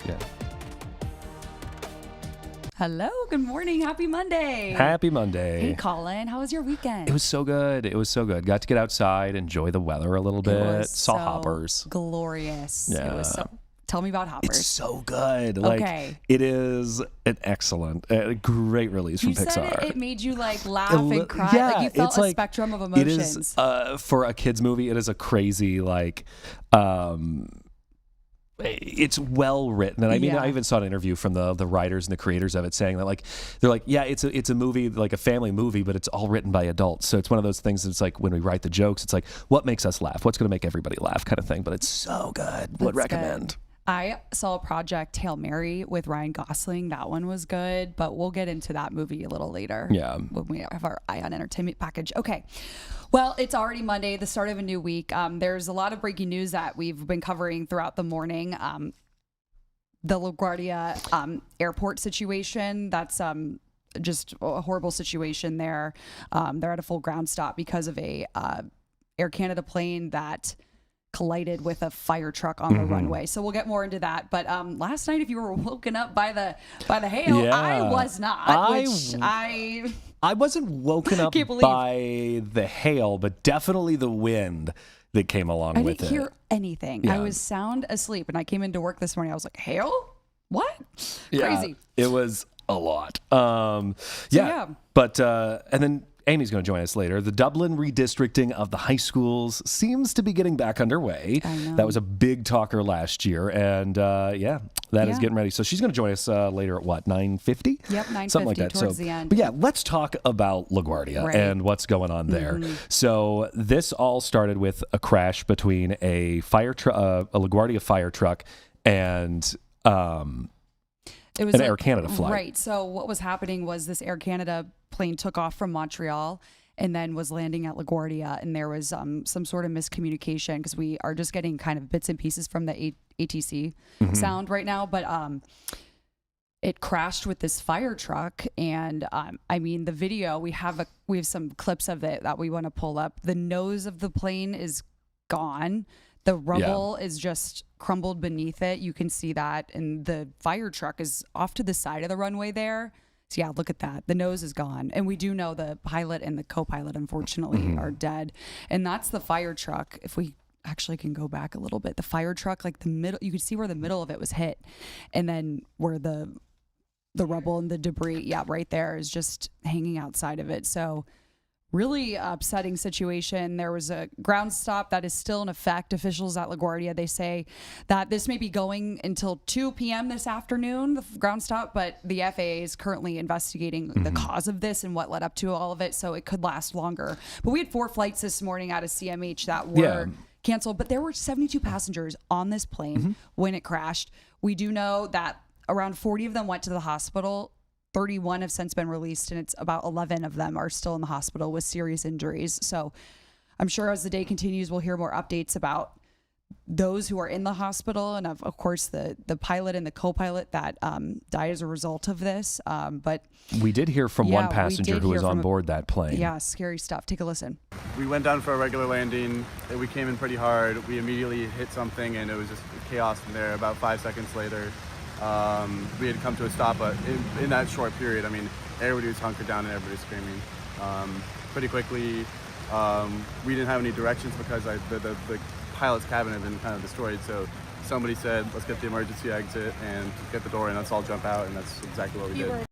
Yeah. Hello, good morning. Happy Monday. Happy Monday. Hey, Collin, how was your weekend? It was so good. It was so good. Got to get outside, enjoy the weather a little bit. Saw hoppers. Glorious. Yeah. It was so. Tell me about hoppers. It's so good. Okay. It is an excellent, great release from Pixar. You said it made you laugh and cry. Yeah, You felt it's a spectrum of emotions. It is, for a kid's movie, it is a crazy, it's well written. And I mean, I even saw an interview from the writers and the creators of it saying that they're like, yeah, it's a movie, like a family movie, but it's all written by adults. So it's one of those things that's like when we write the jokes, it's like, what makes us laugh? What's going to make everybody laugh kind of thing. But it's so good. Would recommend. Good. I saw Project Hail Mary with Ryan Gosling. That one was good, but we'll get into that movie a little later. Yeah. When we have our Eye on Entertainment package. Okay. Well, it's already Monday, the start of a new week. There's a lot of breaking news that we've been covering throughout the morning. The LaGuardia airport situation, that's just a horrible situation there. They're at a full ground stop because of a Air Canada plane that collided with a fire truck on the runway. So we'll get more into that. But last night, if you were woken up by the hail, I was not. I wasn't woken up by the hail, but definitely the wind that came along with it. I didn't hear anything. Yeah. I was sound asleep, and I came into work this morning. I was like, hail? What? Crazy. It was a lot. But and then Amy's going to join us later. The Dublin redistricting of the high schools seems to be getting back underway. I know. That was a big talker last year. And that is getting ready. So she's going to join us later at what, 9:50? Yep, 9:50 something like that. Towards the end. But yeah, let's talk about LaGuardia and what's going on there. So this all started with a crash between a LaGuardia fire truck and it was an Air Canada flight. Right. So what was happening was this Air Canada plane took off from Montreal and then was landing at LaGuardia, and there was some sort of miscommunication because we are just getting kind of bits and pieces from the ATC sound right now. But it crashed with this fire truck, and I mean the video we have some clips of it that we want to pull up. The nose of the plane is gone. The rubble is just crumbled beneath it. You can see that. And the fire truck is off to the side of the runway there. So yeah, look at that. The nose is gone. And we do know the pilot and the co-pilot, unfortunately, are dead. And that's the fire truck. If we actually can go back a little bit, the fire truck, like the middle, you could see where the middle of it was hit. And then where the rubble and the debris, right there is just hanging outside of it. So really upsetting situation. There was a ground stop that is still in effect. Officials at LaGuardia, they say that this may be going until 2 p.m. this afternoon, the ground stop, but the FAA is currently investigating the cause of this and what led up to all of it, so it could last longer. But we had 4 flights this morning out of CMH that were canceled, but there were 72 passengers on this plane when it crashed. We do know that around 40 of them went to the hospital. 31 have since been released, and it's about 11 of them are still in the hospital with serious injuries. So I'm sure as the day continues, we'll hear more updates about those who are in the hospital, and of course the pilot and the co-pilot that died as a result of this. But we did hear from one passenger who was on board that plane. Yeah, scary stuff. Take a listen. We went down for a regular landing. We came in pretty hard. We immediately hit something, and it was just chaos from there. About 5 seconds later, we had come to a stop, but in that short period, I mean, everybody was hunkered down and everybody was screaming. Pretty quickly, we didn't have any directions because the pilot's cabin had been kind of destroyed. So somebody said, let's get the emergency exit and get the door in. Let's all jump out, and that's exactly what we did.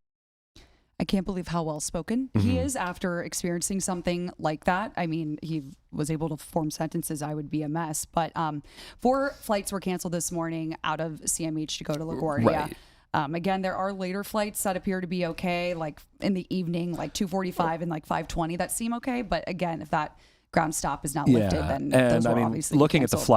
I can't believe how well spoken he is after experiencing something like that. I mean, he was able to form sentences. I would be a mess. But 4 flights were canceled this morning out of CMH to go to LaGuardia. Right. Again, there are later flights that appear to be okay, like in the evening, like 2:45 and like 5:20 that seem okay. But again, if that ground stop is not lifted, then those will obviously be looking canceled. at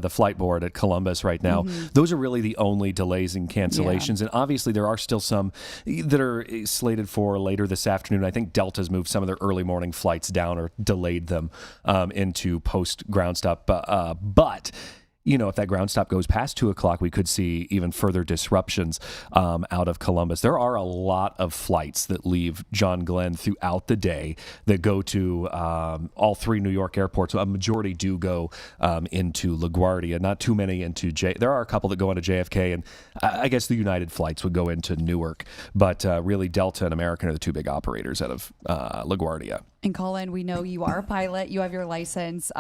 the flight board at Columbus right now, those are really the only delays and cancellations. And obviously there are still some that are slated for later this afternoon. I think Delta's moved some of their early morning flights down or delayed them into post ground stop. But if that ground stop goes past 2:00, we could see even further disruptions out of Columbus. There are a lot of flights that leave John Glenn throughout the day that go to all 3 New York airports. A majority do go into LaGuardia, not too many into there are a couple that go into JFK, and I guess the United flights would go into Newark, but really Delta and American are the 2 big operators out of LaGuardia. And Collin, we know you are a pilot, you have your license.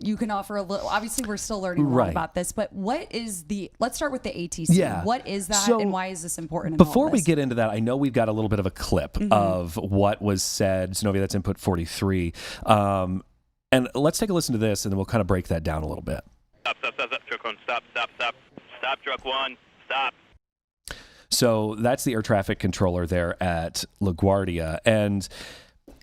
You can offer a little, obviously we're still learning a lot about this, but let's start with the ATC. Yeah. What is that and why is this important? Before we get into that, I know we've got a little bit of a clip of what was said. Zenobia, that's input 43. And let's take a listen to this and then we'll kind of break that down a little bit. Stop, truck one, stop, truck one, stop. So that's the air traffic controller there at LaGuardia. And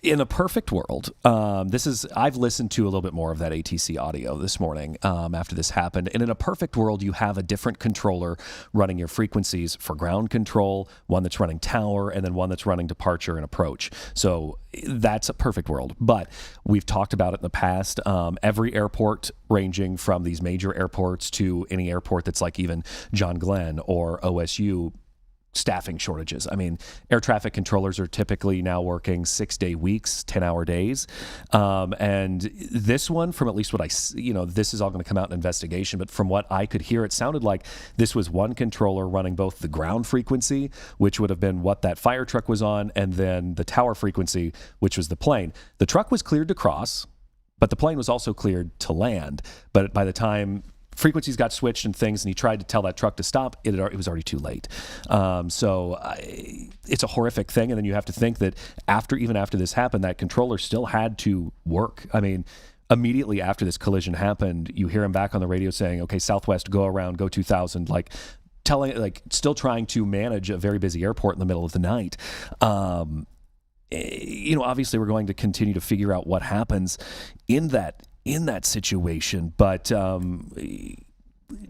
in a perfect world, I've listened to a little bit more of that ATC audio this morning after this happened. And in a perfect world, you have a different controller running your frequencies for ground control, one that's running tower, and then one that's running departure and approach. So that's a perfect world. But we've talked about it in the past. Every airport, ranging from these major airports to any airport that's like even John Glenn or OSU, staffing shortages. I mean, air traffic controllers are typically now working 6-day weeks, 10-hour days. And this one, from at least what this is all going to come out in investigation, but from what I could hear, it sounded like this was one controller running both the ground frequency, which would have been what that fire truck was on, and then the tower frequency, which was the plane. The truck was cleared to cross, but the plane was also cleared to land. But by the time frequencies got switched and things, and he tried to tell that truck to stop, it was already too late. So it's a horrific thing. And then you have to think that even after this happened, that controller still had to work. I mean, immediately after this collision happened, you hear him back on the radio saying, okay, Southwest, go around, go 2000, still trying to manage a very busy airport in the middle of the night. Obviously we're going to continue to figure out what happens in that situation, but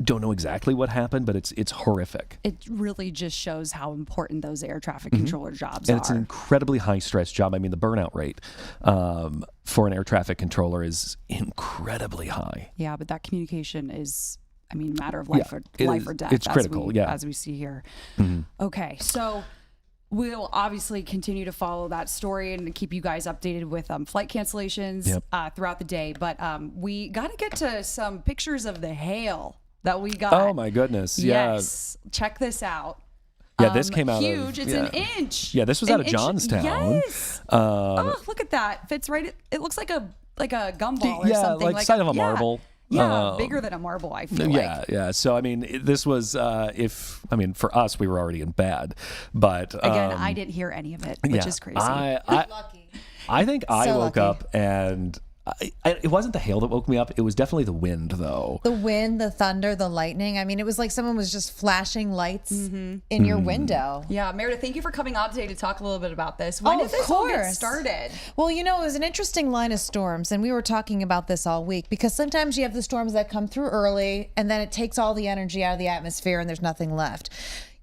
don't know exactly what happened, but it's horrific. It really just shows how important those air traffic controller jobs are. And it's an incredibly high stress job. I mean, the burnout rate for an air traffic controller is incredibly high. Yeah, but that communication is, a matter of life or death. It's critical, as we see here. Okay, so we'll obviously continue to follow that story and keep you guys updated with flight cancellations throughout the day. But we got to get to some pictures of the hail that we got. Oh, my goodness. Yes. Check this out. Yeah, this came out huge. It's an inch. Yeah, this was out of Johnstown. Yes. Look at that. Fits right. It looks like a gumball or something. Like side of a marble. Yeah, bigger than a marble, I feel like. Yeah. So, this was, for us, we were already in bed. But again, I didn't hear any of it, which is crazy. Lucky. I think I woke lucky. up and it wasn't the hail that woke me up. It was definitely the wind, though. The wind, the thunder, the lightning. It was like someone was just flashing lights in your window. Yeah, Meredith, thank you for coming on today to talk a little bit about this. When did this all get started? Well, it was an interesting line of storms, and we were talking about this all week, because sometimes you have the storms that come through early, and then it takes all the energy out of the atmosphere, and there's nothing left.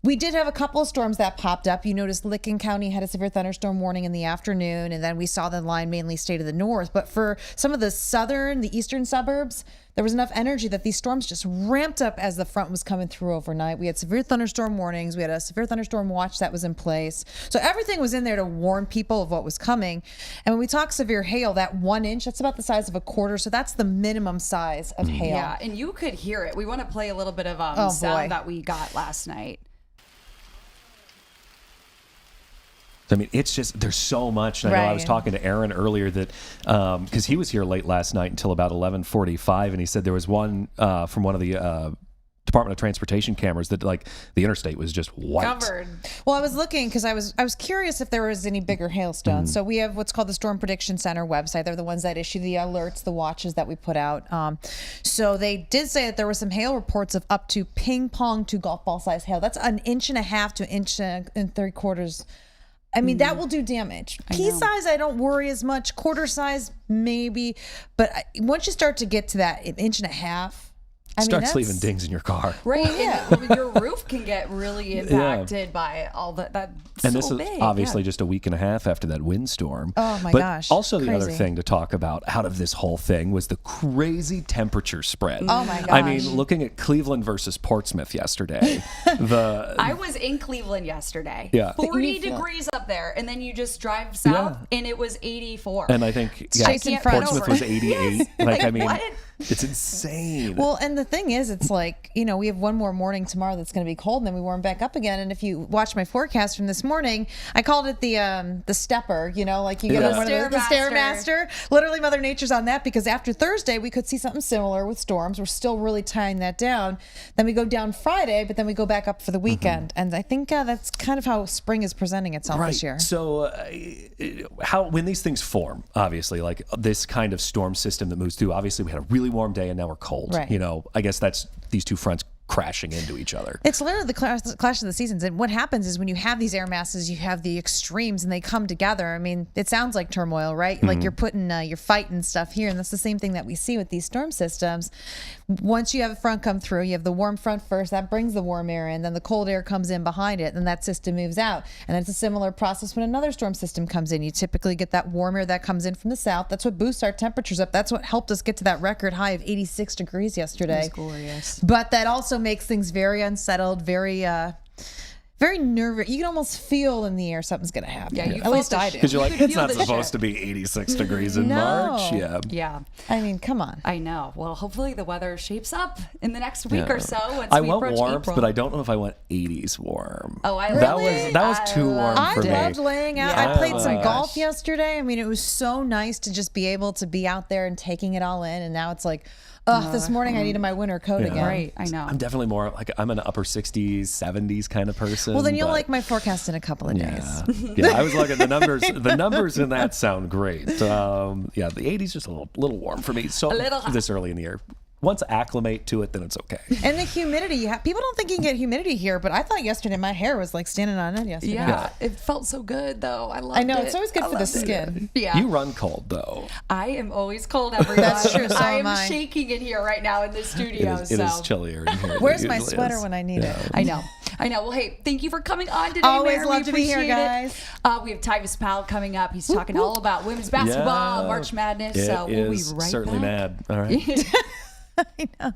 We did have a couple of storms that popped up. You noticed Licking County had a severe thunderstorm warning in the afternoon, and then we saw the line mainly stay to the north. But for some of the eastern suburbs, there was enough energy that these storms just ramped up as the front was coming through overnight. We had severe thunderstorm warnings. We had a severe thunderstorm watch that was in place. So everything was in there to warn people of what was coming. And when we talk severe hail, that 1 inch, that's about the size of a quarter. So that's the minimum size of hail. Yeah, and you could hear it. We want to play a little bit of sound that we got last night. It's just, there's so much. And I know I was talking to Aaron earlier that, because he was here late last night until about 11:45, and he said there was one from one of the Department of Transportation cameras that the interstate was just white. Covered. Well, I was looking because I was curious if there was any bigger hailstones. So we have what's called the Storm Prediction Center website. They're the ones that issue the alerts, the watches that we put out. So they did say that there were some hail reports of up to ping pong to golf ball size hail. That's 1.5 inches to 1 3/4 inches. That will do damage. Pea size, I don't worry as much. Quarter size, maybe. But once you start to get to that 1.5 inches, Starts leaving dings in your car. Right. Well, yeah. And your roof can get really impacted by all that. That's And so this is big. obviously just a week and a half after that windstorm. Oh my but gosh, also the other crazy. thing to talk about out of this whole thing was the crazy temperature spread. Oh my I gosh. mean, looking at Cleveland versus Portsmouth yesterday, I was in Cleveland yesterday. Yeah. 40 degrees up there. And then you just drive south and it was 84. and I think Jason Portsmouth over. was 88. Yes. Like, I mean, what? it's insane. Well, and the thing is, it's like, you know, we have one more morning tomorrow that's going to be cold, and then we warm back up again. And if you watch my forecast from this morning, I called it the stepper, you know, like you get on one of the Stairmaster. Literally, Mother Nature's on that, because after Thursday, we could see something similar with storms. We're still really tying that down. Then we go down Friday, but then we go back up for the weekend. And I think that's kind of how spring is presenting itself this year. So, when these things form, obviously, like this kind of storm system that moves through, obviously we had a really warm day and now we're cold. Right. You know, I guess that's these two fronts crashing into each other. It's literally the clash of the seasons. And what happens is when you have these air masses, you have the extremes and they come together. I mean, it sounds like turmoil, right? Like you're putting, you're fighting stuff here. And that's the same thing that we see with these storm systems. Once you have a front come through, you have the warm front first, that brings the warm air in, then the cold air comes in behind it, and that system moves out. And it's a similar process when another storm system comes in. You typically get that warm air that comes in from the south. That's what boosts our temperatures up. That's what helped us get to that record high of 86 degrees yesterday. It's glorious. But that also makes things very unsettled, very nervous. You can almost feel in the air something's going to happen. Yeah, you At least felt the I do. Because you're like, can it's feel not the supposed shit. to be 86 degrees in No. March. Yeah. Yeah. I mean, come on. I know. Well, hopefully the weather shapes up in the next week or so. Once I we want approach warmth, April. but I don't know if I want 80s warm. Oh, I that really? was too warm I for me. loved laying out. Yeah. I played Oh some my golf gosh. yesterday. I mean, it was so nice to just be able to be out there and taking it all in. And now it's like, this morning I needed my winter coat again. Right. I know. I'm definitely more like I'm an upper 60s, 70s kind of person. Well, then you'll but- like my forecast in a couple of days. Yeah, I was looking at the numbers. The numbers in that sound great. The 80s just a little warm for me. So A little hot. this early in the year. Once I acclimate to it, then it's okay. And the humidity, people don't think you can get humidity here, but I thought yesterday my hair was like standing on end yesterday. Yeah. It felt so good, though. I loved it. I know, it's always good I for the loved it. skin. Yeah. You run cold though. I am always cold, everyone. That's true, so I am am I. shaking in here right now in the studio. It is chillier in here. Where's than it my usually sweater is. when I need it? I know. Well, hey, thank you for coming on today, Always Mary. love We to be here, appreciate guys. it. We have Tyvis Powell coming up. He's talking all about women's basketball, Yeah. March Madness. It So we'll be is right certainly back. mad. All right. I know.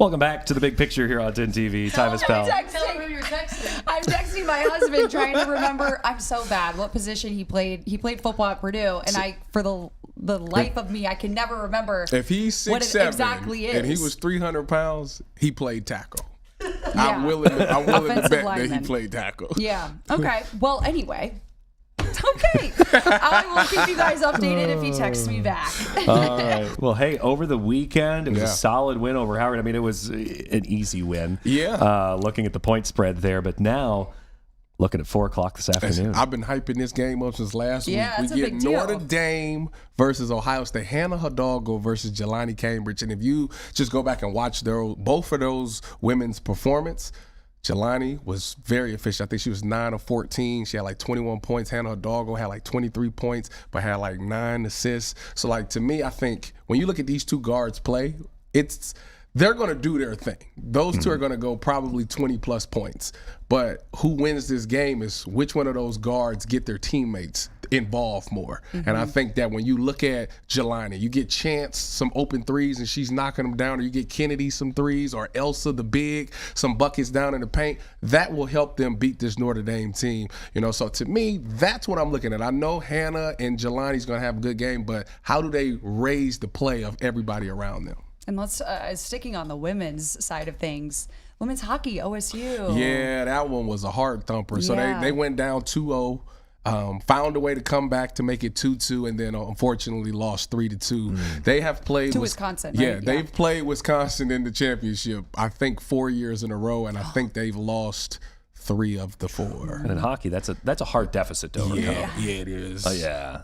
Welcome back to the big picture here on 10 TV. Tyvis Pell. I'm texting my husband trying to remember. I'm so bad. What position he played? He played football at Purdue, and for the life of me, I can never remember. If he's 6'7" exactly is. and he was 300 pounds, he played tackle. Yeah. I'm willing to bet that lineman. he played tackle. Yeah. Okay. Well, anyway. Okay. I will keep you guys updated if he texts me back. All right. Well, hey, over the weekend, it was a solid win over Howard. I mean, it was an easy win. Yeah. Looking at the point spread there, but now looking at 4:00 this afternoon. I've been hyping this game up since last week. That's We a get big deal. Notre Dame versus Ohio State. Hannah Hidalgo versus Jelani Cambridge. And if you just go back and watch both of those women's performance, Jelani was very efficient. I think she was 9 of 14. She had like 21 points. Hannah Hidalgo had like 23 points, but had like 9 assists. So like to me, I think when you look at these two guards play, they're going to do their thing. Those two are going to go probably 20-plus points. But who wins this game is which one of those guards get their teammates involved more. And I think that when you look at Jelani, you get Chance some open threes and she's knocking them down, or you get Kennedy some threes, or Elsa the big, some buckets down in the paint. That will help them beat this Notre Dame team. So to me, that's what I'm looking at. I know Hannah and Jelani's going to have a good game, but how do they raise the play of everybody around them? And let's sticking on the women's side of things. Women's hockey, OSU. Yeah, that one was a hard thumper. So they went down 2-0, found a way to come back to make it 2-2, and then unfortunately lost 3-2. They have played to Wisconsin. Yeah, Right? they've played Wisconsin in the championship, I think 4 years in a row, and I think they've lost 3 of the 4. And in hockey, that's a hard deficit to overcome. Yeah, it is. Oh, yeah.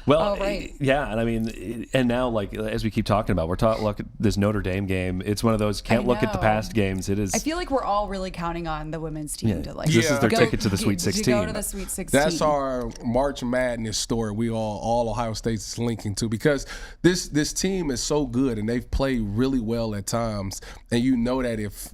Well, right. yeah, and I mean, and now, like, as we keep talking about, look at this Notre Dame game. It's one of those, can't look at the past games. It is. I feel like we're all really counting on the women's team to This is their ticket to the Sweet 16. To go to the Sweet 16. That's our March Madness story we all Ohio State's linking to, because this team is so good and they've played really well at times. And you know that if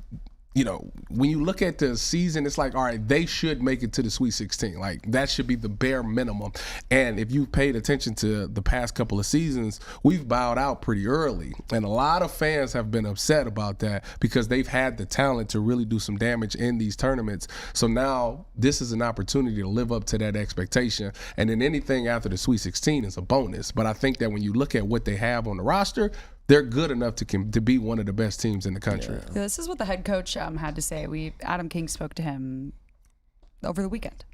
when you look at the season, it's like, all right, they should make it to the Sweet 16. Like, that should be the bare minimum. And if you've paid attention to the past couple of seasons, we've bowed out pretty early. And a lot of fans have been upset about that because they've had the talent to really do some damage in these tournaments. So now this is an opportunity to live up to that expectation. And then anything after the Sweet 16 is a bonus. But I think that when you look at what they have on the roster, they're good enough to be one of the best teams in the country. Yeah, this is what the head coach had to say. Adam King spoke to him over the weekend.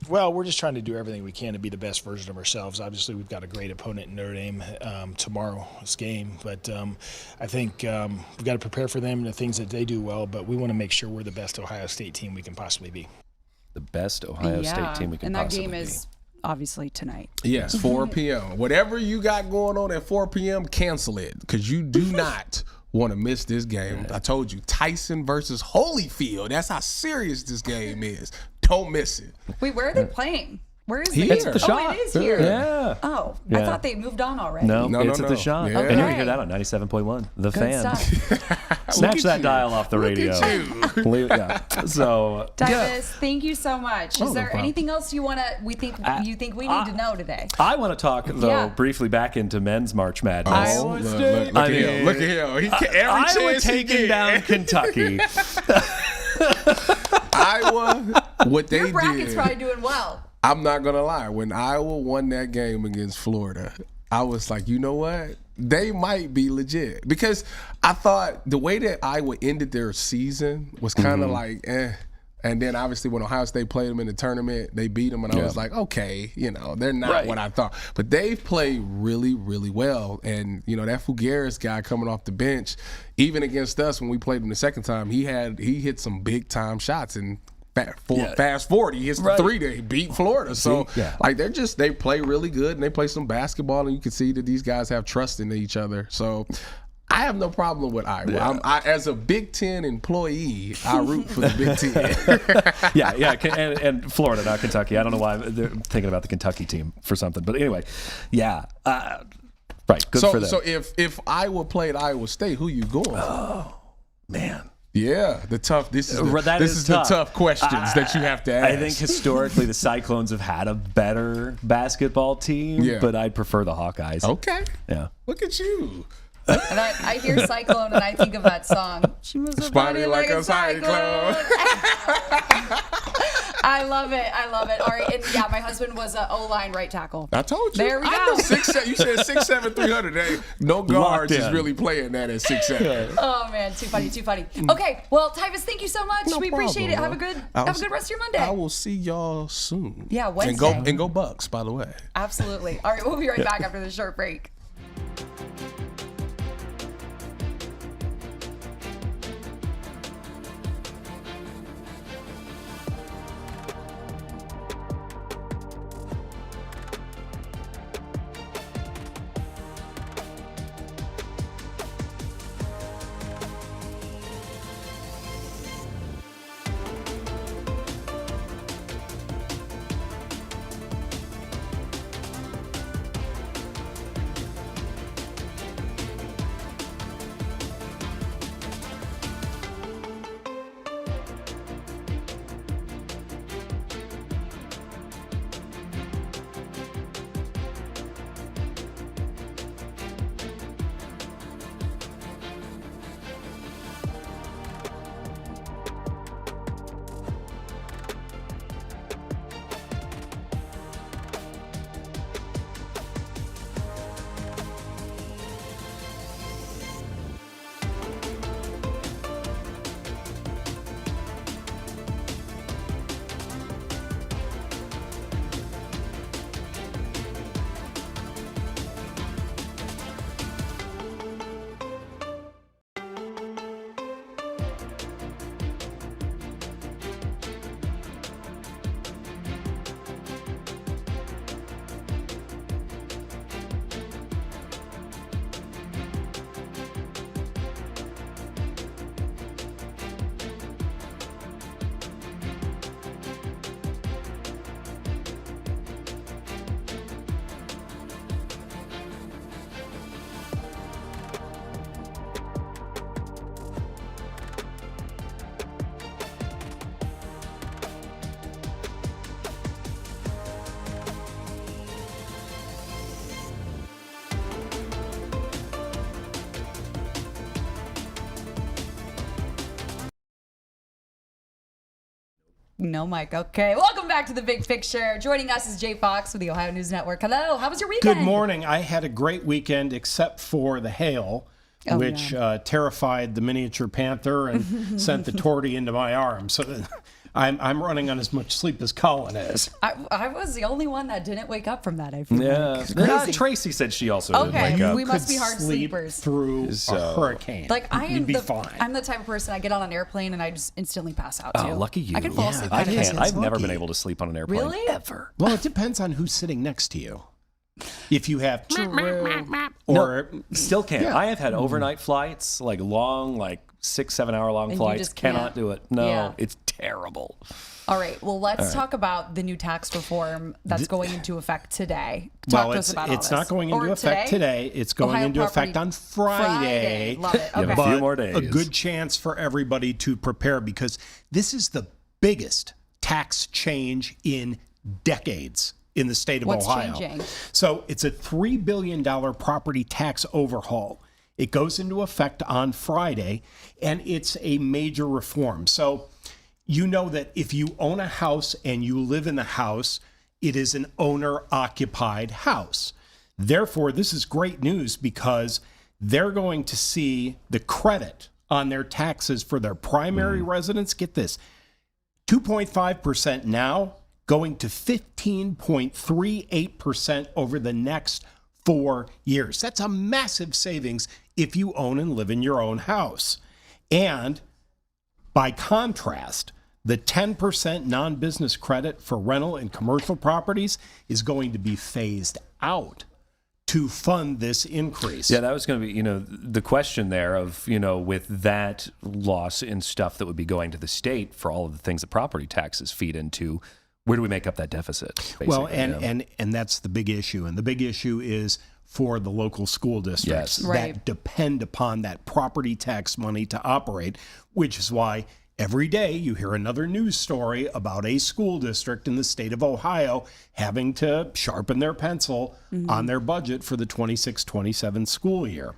Well, we're just trying to do everything we can to be the best version of ourselves. Obviously, we've got a great opponent in Notre Dame tomorrow's game, but I think we've got to prepare for them and the things that they do well, but we want to make sure we're the best Ohio State team we can possibly be. The best Ohio State team we can possibly be. And that game is obviously tonight. Yes, 4 p.m. Whatever you got going on at 4 p.m., cancel it, because you do not want to miss this game. I told you, Tyson versus Holyfield. That's how serious this game is. Don't miss it. Wait, where are they playing? Where is Here. it? It's the Shot. It is here. Yeah. Oh, Yeah. I thought they moved on already. No, No, it's no, at the no. Shot. Yeah. And you're Okay. going to hear that on 97.1. The Good Fan. stuff. Snatch that dial off the radio. Yeah. So, Davis, thank you so much. Is no there problem. anything else you think we need to know today? I want to talk, though, Yeah. briefly back into men's March Madness. Iowa Look at him. Look at him. Every Iowa chance he taking get. down Kentucky. Iowa, what they Your bracket's did. probably doing well. I'm not going to lie. When Iowa won that game against Florida, I was like, you know what? They might be legit. Because I thought the way that Iowa ended their season was kind of like, eh. And then obviously when Ohio State played them in the tournament, they beat them. And I was like, okay, they're not what I thought. But they've played really, really well. And, that Figueres guy coming off the bench, even against us when we played him the second time, he hit some big time shots. And fast forward, he hits the 3 to beat Florida. So they play really good and they play some basketball, and you can see that these guys have trust in each other. So I have no problem with Iowa. Yeah. As a Big Ten employee, I root for the Big Yeah, and Florida, not Kentucky. I don't know why they're thinking about the Kentucky team for something, but anyway, yeah, right. Good for them. So if Iowa played Iowa State, who you going for? Oh man. Yeah, the tough. This is tough. the tough questions that you have to ask. I think historically the Cyclones have had a better basketball team, but I'd prefer the Hawkeyes. Okay. Yeah. Look at you. And I hear Cyclone and I think of that song. She was a body like a cyclone. I love it. All right. And yeah, my husband was an O-line right tackle. I told you. There we I go. know 6'7". You said 6'7", 300. Hey, no guards is really playing that at 6'7". Oh man, too funny. Okay, well, Tyvis, thank you so much. No we appreciate problem, it. bro. Have a good rest of your Monday. I will see y'all soon. Yeah, Wednesday. And go Bucks, by the way. Absolutely. All right, we'll be right back after this short break. No, Mike. Okay. Welcome back to the Big Picture. Joining us is Jay Fox with the Ohio News Network. Hello. How was your weekend? Good morning. I had a great weekend except for the hail, which terrified the miniature panther and sent the tortie into my arm. So I'm running on as much sleep as Collin is. I was the only one that didn't wake up from that, I feel like. Tracy said she also didn't wake up. We must be hard sleepers. Through a hurricane. Like You'd be fine. I'm the type of person, I get on an airplane and I just instantly pass out too. Oh, lucky you. I can fall asleep. I can't. I've never lucky. been able to sleep on an airplane. Really? Ever. Well, it depends on who's sitting next to you. If you have Still can't. I have had overnight flights, like long, like 6-7 hour long And you flights. just Cannot can't. do it. No, Yeah. it's terrible. All right. Well, let's talk about the new tax reform that's going into effect today. Talk to us about all it's this. not going into Or effect today. It's going Ohio into effect property- on Friday. Love it. You have Okay. a few more days. A good chance for everybody to prepare because this is the biggest tax change in decades in the state of What's Ohio. changing? So it's a $3 billion property tax overhaul. It goes into effect on Friday, and it's a major reform. So you know that if you own a house and you live in the house, it is an owner-occupied house. Therefore, this is great news because they're going to see the credit on their taxes for their primary residence. Get this, 2.5% now, going to 15.38% over the next 4 years. That's a massive savings if you own and live in your own house. And by contrast, the 10% non-business credit for rental and commercial properties is going to be phased out to fund this increase. Yeah, that was going to be, the question there of, with that loss in stuff that would be going to the state for all of the things that property taxes feed into, where do we make up that deficit? Basically, well, and that's the big issue. And the big issue is for the local school districts Yes. Right. that depend upon that property tax money to operate, which is why every day you hear another news story about a school district in the state of Ohio having to sharpen their pencil on their budget for the 26-27 school year.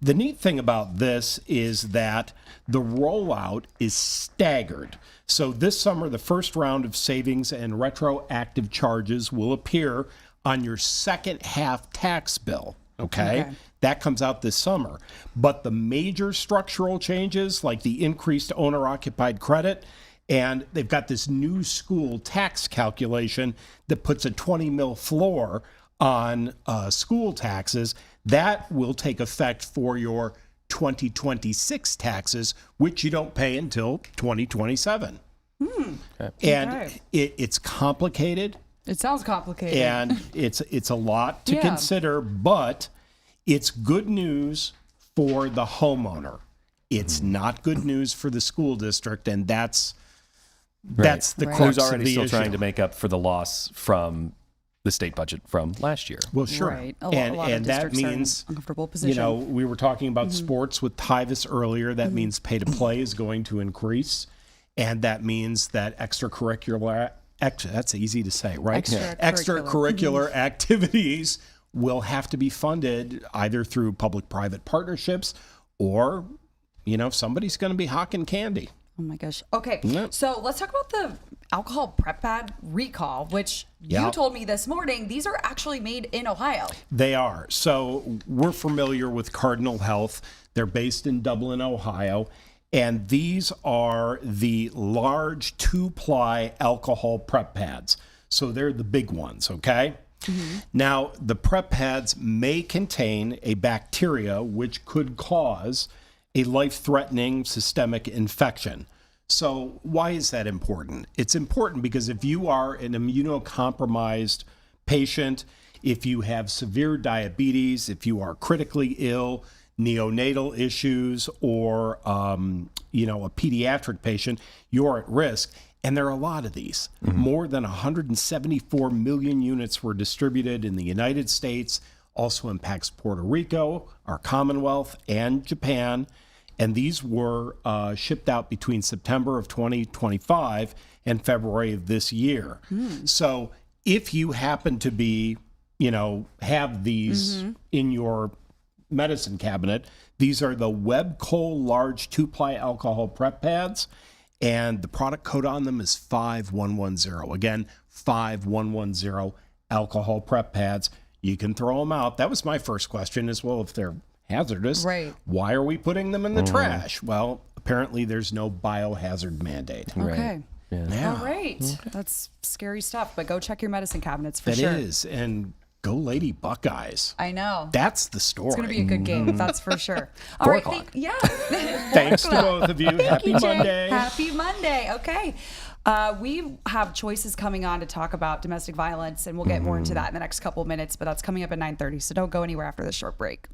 The neat thing about this is that the rollout is staggered. So this summer, the first round of savings and retroactive charges will appear on your second half tax bill. Okay. That comes out this summer. But the major structural changes, like the increased owner-occupied credit, and they've got this new school tax calculation that puts a 20 mil floor on school taxes, that will take effect for your 2026 taxes, which you don't pay until 2027. And it's complicated. It sounds complicated. And it's a lot to consider, but it's good news for the homeowner. It's not good news for the school district, and that's the crux Who's of already the still issue. trying to make up for the loss from the state budget from last year. Well, sure. Right. A And lot of that districts are in means, an uncomfortable position. we were talking about sports with Tyvis earlier. That means pay to play is going to increase. And that means that extracurricular, that's easy to say, right? Extracurricular activities will have to be funded either through public-private partnerships or, somebody's going to be hawking candy. Oh my gosh. Okay. So let's talk about the alcohol prep pad recall, which you told me this morning, these are actually made in Ohio. They are. So we're familiar with Cardinal Health. They're based in Dublin, Ohio. And these are the large 2-ply alcohol prep pads. So they're the big ones, okay? Now, the prep pads may contain a bacteria which could cause a life-threatening systemic infection. So why is that important? It's important because if you are an immunocompromised patient, if you have severe diabetes, if you are critically ill, neonatal issues, or a pediatric patient, you're at risk. And there are a lot of these. More than 174 million units were distributed in the United States, also impacts Puerto Rico, our Commonwealth, and Japan. And these were shipped out between September of 2025 and February of this year. So if you happen to be, have these in your medicine cabinet, these are the Webco large 2-ply alcohol prep pads. And the product code on them is 5110. Again, 5110 alcohol prep pads. You can throw them out. That was my first question as well. If they're hazardous, why are we putting them in the trash? Well, apparently there's no biohazard mandate. Okay. Yeah. All right. That's scary stuff, but go check your medicine cabinets for sure. It is. And go Lady Buckeyes. I know. That's the story. It's going to be a good game, that's for sure. All right. Thanks to both of you. Happy Monday. Happy Monday. Okay. We have choices coming on to talk about domestic violence, and we'll get more into that in the next couple of minutes, but that's coming up at 9:30, so don't go anywhere after this short break.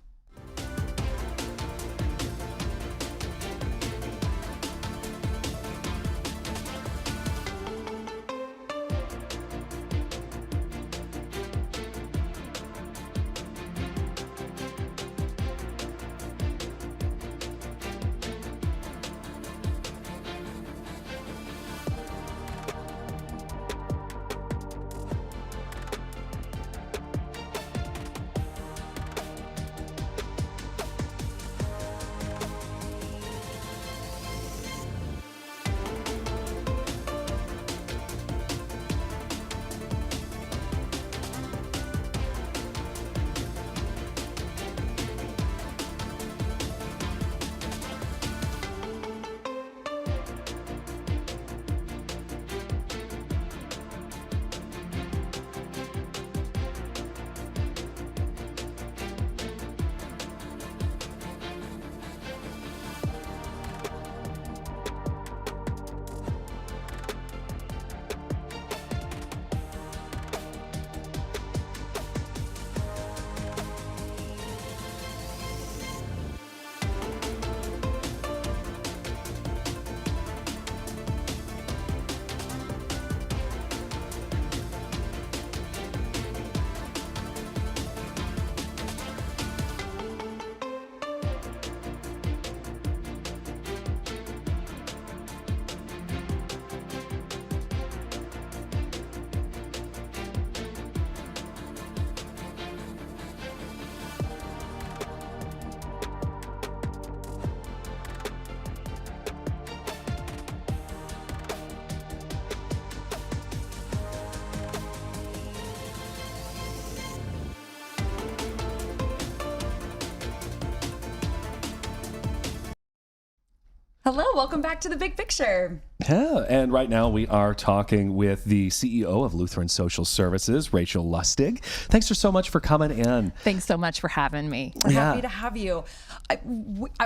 Hello, welcome back to The Big Picture. Yeah, and right now we are talking with the CEO of Lutheran Social Services, Rachel Lustig. Thanks so much for coming in. Thanks so much for having me. We're happy to have you. I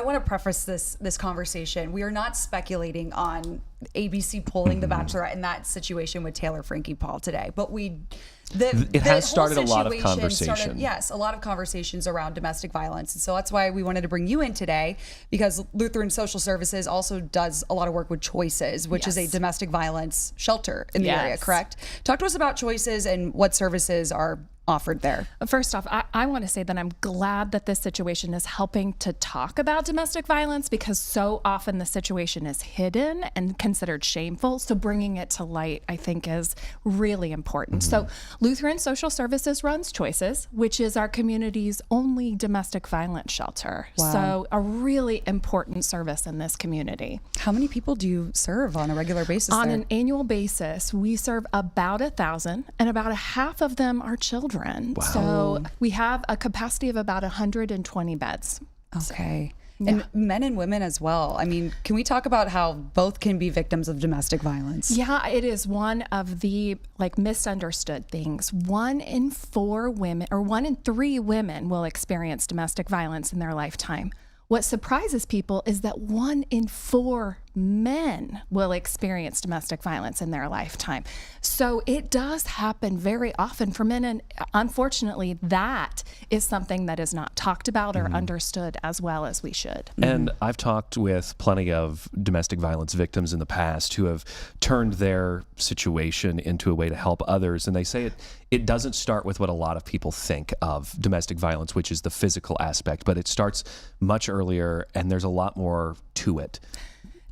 want to preface this conversation. We are not speculating on ABC pulling The Bachelorette in that situation with Taylor Frankie Paul today, but it has started a lot of conversation. Yes, a lot of conversations around domestic violence. And so that's why we wanted to bring you in today, because Lutheran Social Services also does a lot of work with Choices, which is a domestic violence shelter in the area, correct? Talk to us about Choices and what services are offered there. First off, I want to say that I'm glad that this situation is helping to talk about domestic violence, because so often the situation is hidden and considered shameful. So bringing it to light, I think, is really important. So Lutheran Social Services runs Choices, which is our community's only domestic violence shelter. Wow. So a really important service in this community. How many people do you serve on a regular basis On there? an annual basis, we serve about 1,000, and about a half of them are children. Wow. So we have a capacity of about 120 beds. Okay. And men and women as well. I mean, can we talk about how both can be victims of domestic violence? Yeah, it is one of the misunderstood things. 1 in 4 women, or 1 in 3 women, will experience domestic violence in their lifetime. What surprises people is that 1 in 4 men will experience domestic violence in their lifetime. So it does happen very often for men, and unfortunately that is something that is not talked about or understood as well as we should. And I've talked with plenty of domestic violence victims in the past who have turned their situation into a way to help others, and they say it doesn't start with what a lot of people think of domestic violence, which is the physical aspect, but it starts much earlier, and there's a lot more to it.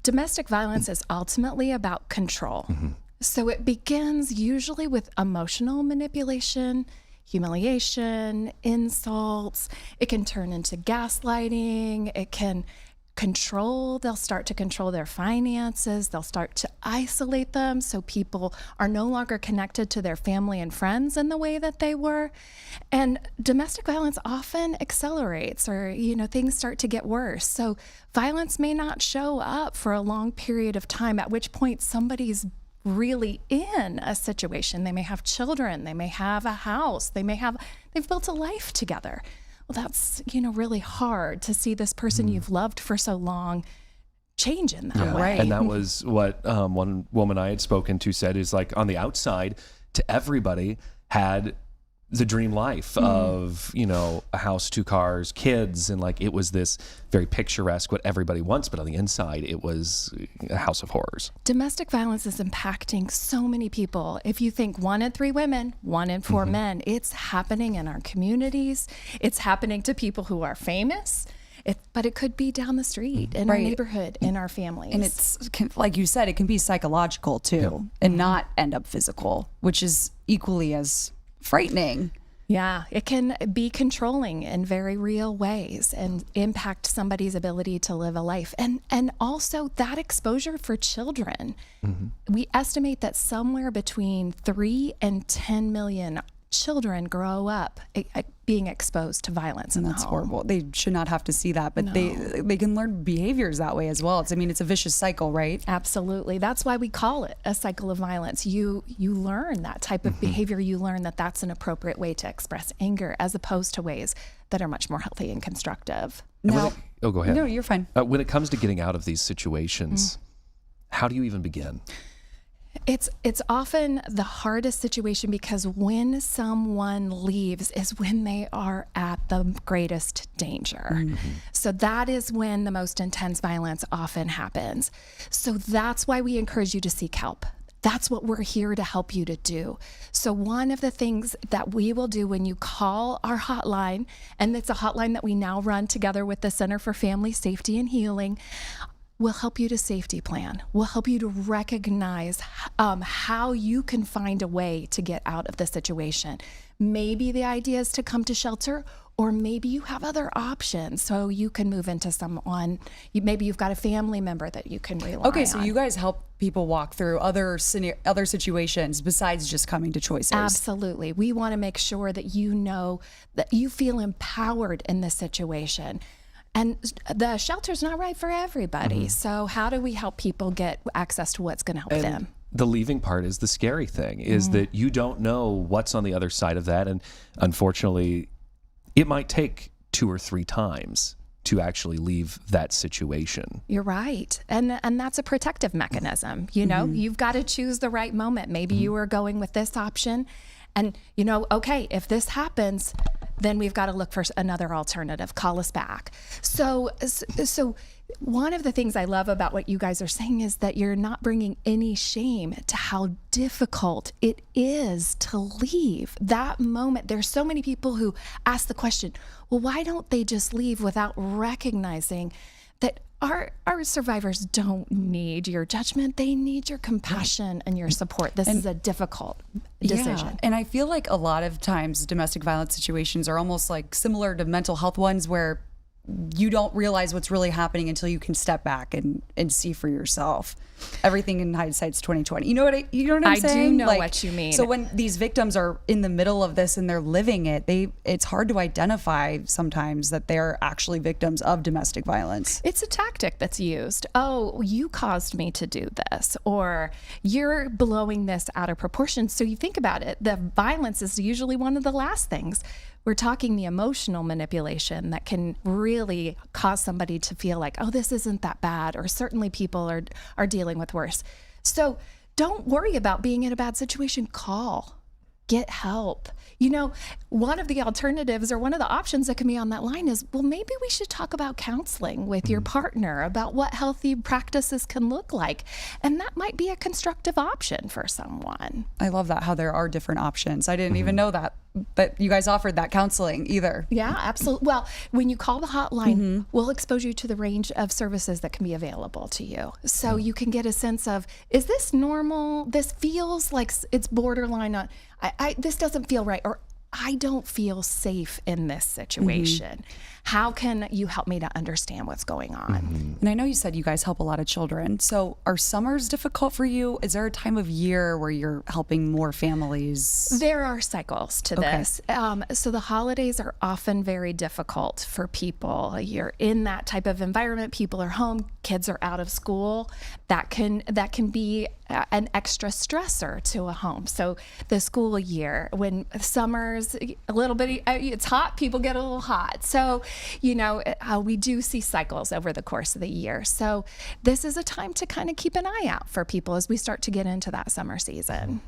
Domestic violence is ultimately about control. So it begins usually with emotional manipulation, humiliation, insults. It can turn into gaslighting. It can control. They'll start to control their finances. They'll start to isolate them, so people are no longer connected to their family and friends in the way that they were. And domestic violence often accelerates, or things start to get worse. So violence may not show up for a long period of time, at which point somebody's really in a situation. They may have children, they may have a house, they've built a life together. Well, that's, really hard to see this person you've loved for so long change in that way. And that was what one woman I had spoken to said, is on the outside, to everybody, had the dream life of, a house, 2 cars, kids, and it was this very picturesque, what everybody wants, but on the inside it was a house of horrors. Domestic violence is impacting so many people. If you think 1 in 3 women, 1 in 4 men, it's happening in our communities. It's happening to people who are famous. But it could be down the street, in our neighborhood, in our families. And it's, like you said, it can be psychological too, and not end up physical, which is equally as frightening. Yeah, it can be controlling in very real ways and impact somebody's ability to live a life. And also that exposure for children. We estimate that somewhere between 3 and 10 million children grow up being exposed to violence in the home. That's horrible. They should not have to see that, but they can learn behaviors that way as well. It's a vicious cycle, right? Absolutely. That's why we call it a cycle of violence. You learn that type of behavior. You learn that that's an appropriate way to express anger, as opposed to ways that are much more healthy and constructive. Now, go ahead. No, you're fine. When it comes to getting out of these situations, how do you even begin? It's often the hardest situation, because when someone leaves is when they are at the greatest danger. So that is when the most intense violence often happens. So that's why we encourage you to seek help. That's what we're here to help you to do. So one of the things that we will do when you call our hotline, and it's a hotline that we now run together with the Center for Family Safety and Healing, we'll help you to safety plan. We'll help you to recognize how you can find a way to get out of the situation. Maybe the idea is to come to shelter, or maybe you have other options. So you can move into someone, maybe you've got a family member that you can rely on. Okay, so you guys help people walk through other situations besides just coming to Choices. Absolutely. We want to make sure that you know that you feel empowered in this situation. And the shelter's not right for everybody. So how do we help people get access to what's going to help them? The leaving part is the scary thing, is that you don't know what's on the other side of that. And unfortunately, it might take 2 or 3 times to actually leave that situation. You're right. And that's a protective mechanism. You know, you've got to choose the right moment. Maybe you were going with this option and, you know, okay, if this happens, then we've got to look for another alternative. Call us back. So one of the things I love about what you guys are saying is that you're not bringing any shame to how difficult it is to leave that moment. There's so many people who ask the question, well, why don't they just leave, without recognizing that our survivors don't need your judgment. They need your compassion and your support. This is a difficult decision. Yeah. And I feel like a lot of times domestic violence situations are almost like similar to mental health ones, where you don't realize what's really happening until you can step back and see for yourself. Everything in hindsight's 2020. You know what I'm saying? I do know like, what you mean. So when these victims are in the middle of this and they're living it, it's hard to identify sometimes that they're actually victims of domestic violence. It's a tactic that's used. Oh, you caused me to do this, or you're blowing this out of proportion. So you think about it, the violence is usually one of the last things. We're talking the emotional manipulation that can really cause somebody to feel like, oh, this isn't that bad, or certainly people are dealing with worse. So don't worry about being in a bad situation. Call, get help. You know, one of the alternatives or one of the options that can be on that line is, well, maybe we should talk about counseling with your partner about what healthy practices can look like. And that might be a constructive option for someone. I love that, how there are different options. I didn't even know that you guys offered that counseling either. Yeah, absolutely. Well, when you call the hotline, we'll expose you to the range of services that can be available to you. So you can get a sense of, is this normal? This feels like it's borderline on, this doesn't feel right, or I don't feel safe in this situation. How can you help me to understand what's going on? And I know you said you guys help a lot of children. So are summers difficult for you? Is there a time of year where you're helping more families? There are cycles to this. So the holidays are often very difficult for people. You're in that type of environment. People are home. Kids are out of school. That can be an extra stressor to a home. So the school year, when summer's a little bit, it's hot, people get a little hot. So, you know, we do see cycles over the course of the year. So this is a time to kind of keep an eye out for people as we start to get into that summer season.